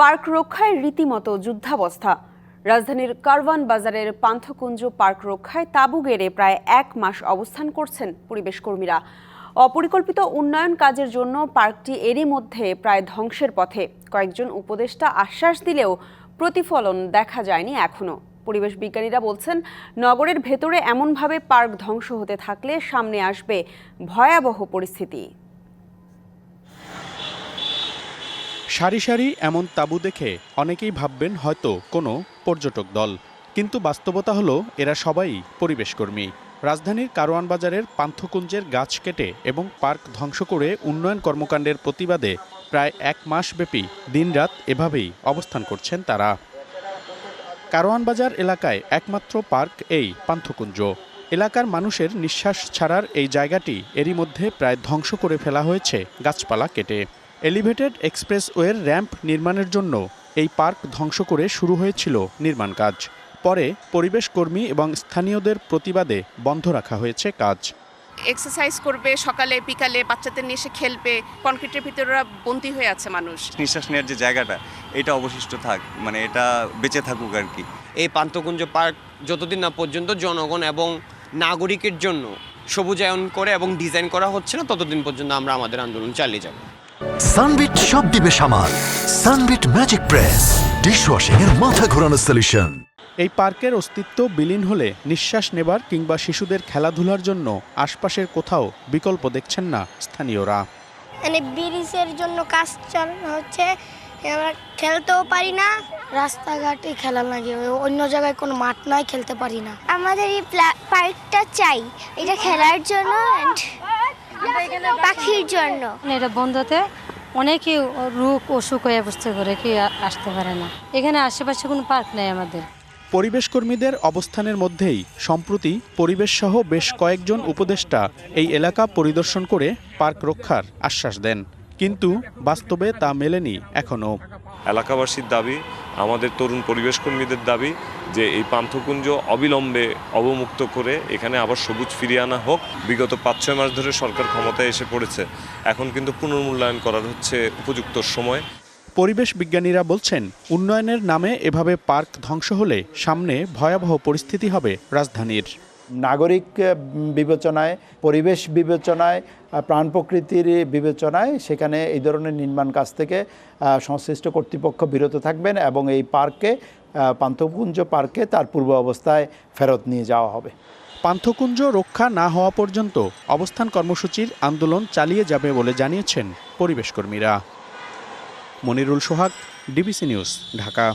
Park রক্ষায় রীতিমতো যুদ্ধাবস্থা। রাজধানীর কারওয়ান বাজারের পান্থকুঞ্জ পার্ক রক্ষায় তাঁবু গেড়ে প্রায় 1 মাস অবস্থান করছেন পরিবেশ কর্মীরা। অপরিকল্পিত উন্নয়ন কাজের জন্য পার্কটি এরই মধ্যে প্রায় ধ্বংসের পথে। কয়েকজন উপদেষ্টা আশ্বাস দিলেও প্রতিফলন দেখা যায়নি এখনো। পরিবেশ বিজ্ঞানীরা বলছেন, নগরের ভেতরে এমনভাবে পার্ক ধ্বংস হতে থাকলে সামনে আসবে ভয়াবহ পরিস্থিতি। সারি সারি এমন তাঁবু দেখে অনেকেই ভাববেন হয়তো কোনো পর্যটক দল, কিন্তু বাস্তবতা হলো এরা সবাই পরিবেশকর্মী। রাজধানীর কারওয়ান বাজারের পান্থকুঞ্জের গাছ কেটে এবং পার্ক ধ্বংস করে উন্নয়ন কর্মকাণ্ডের প্রতিবাদে প্রায় 1 মাস ব্যাপী দিনরাত এভাবেই অবস্থান করছেন তারা। কারওয়ান বাজার এলাকায় একমাত্র পার্ক এই পান্থকুঞ্জ। এলাকার মানুষের নিঃশ্বাস ছাড়ার এই জায়গাটি এরই মধ্যে প্রায় ধ্বংস করে ফেলা হয়েছে গাছপালা কেটে। এলিভেটেড এক্সপ্রেসওয়ের র্যাম্প নির্মাণের জন্য এই পার্ক ধ্বংস করে শুরু হয়েছিল নির্মাণ কাজ। পরে পরিবেশ কর্মী এবং স্থানীয়দের প্রতিবাদে বন্ধ রাখা হয়েছে কাজ। এক্সারসাইজ করবে, সকালে বিকালে বাচ্চাদের নিয়ে এসে খেলবে, কনক্রিটের ভিতরে বন্দী হয়ে আছে মানুষ। নিঃশ্বাস নেওয়ার যে জায়গাটা, এটা অবশিষ্ট থাক, মানে এটা বেঁচে থাকুক আর কি। এই পান্থকুঞ্জ পার্ক যতদিন না পর্যন্ত জনগণ এবং নাগরিকের জন্য সবুজায়ন করে এবং ডিজাইন করা হচ্ছে না, ততদিন পর্যন্ত আমরা আমাদের আন্দোলন চালিয়ে যাব। সানবিট সব দিবে সামাল। সানবিট ম্যাজিক প্রেস ডিশওয়াশিং এর মাথা ঘোরানো সলিউশন। এই পার্কের অস্তিত্ব বিলীন হলে নিঃশ্বাস নেবার কিংবা শিশুদের খেলাধুলার জন্য আশপাশের কোথাও বিকল্প দেখছেন না স্থানীয়রা। মানে ব্রিজের জন্য কাজ চালানো হচ্ছে, আমরা খেলতেও পারি না, রাস্তাঘাটে খেলা লাগে, অন্য জায়গায় কোনো মাঠ নাই, খেলতে পারি না। আমাদের এই পার্কটা চাই, এটা খেলার জন্য, পাখির জন্য। এটা বন্ধতে অনেকে রোগ অসুখ হয়ে বসতে করে কি আসতে পারে না। এখানে আশেপাশে কোনো পার্ক নেই আমাদের। পরিবেশ কর্মীদের অবস্থানের মধ্যেই সম্প্রতি পরিবেশ সহ বেশ কয়েকজন উপদেষ্টা এই এলাকা পরিদর্শন করে পার্ক রক্ষার আশ্বাস দেন, কিন্তু বাস্তবে তা মেলেনি এখনো। এলাকাবাসীর দাবি, আমাদের তরুণ পরিবেশ কর্মীদের দাবি যে এই পান্থকুঞ্জ অবিলম্বে অবমুক্ত করে এখানে আবার সবুজ ফিরিয়ে আনা হোক। বিগত 5-6 মাস ধরে সরকার ক্ষমতায় এসে পড়েছে, এখন কিন্তু পুনর্মূল্যায়ন করার হচ্ছে উপযুক্ত সময়। পরিবেশ বিজ্ঞানীরা বলছেন, উন্নয়নের নামে এভাবে পার্ক ধ্বংস হলে সামনে ভয়াবহ পরিস্থিতি হবে রাজধানীর। নাগরিক বিবেচনায়, পরিবেশ বিবেচনায়, প্রাণ প্রকৃতির বিবেচনায় সেখানে এই ধরনের নির্মাণ কাজ থেকে সংশ্লিষ্ট কর্তৃপক্ষ বিরত থাকবেন এবং এই পার্কে, পান্থকুঞ্জ পার্কে তার পূর্ব অবস্থায় ফেরত নিয়ে যাওয়া হবে। পান্থকুঞ্জ রক্ষা না হওয়া পর্যন্ত অবস্থান কর্মসূচির আন্দোলন চালিয়ে যাবে বলে জানিয়েছেন পরিবেশ কর্মীরা। মনিরুল সোহাগ, ডিবিসি নিউজ, ঢাকা।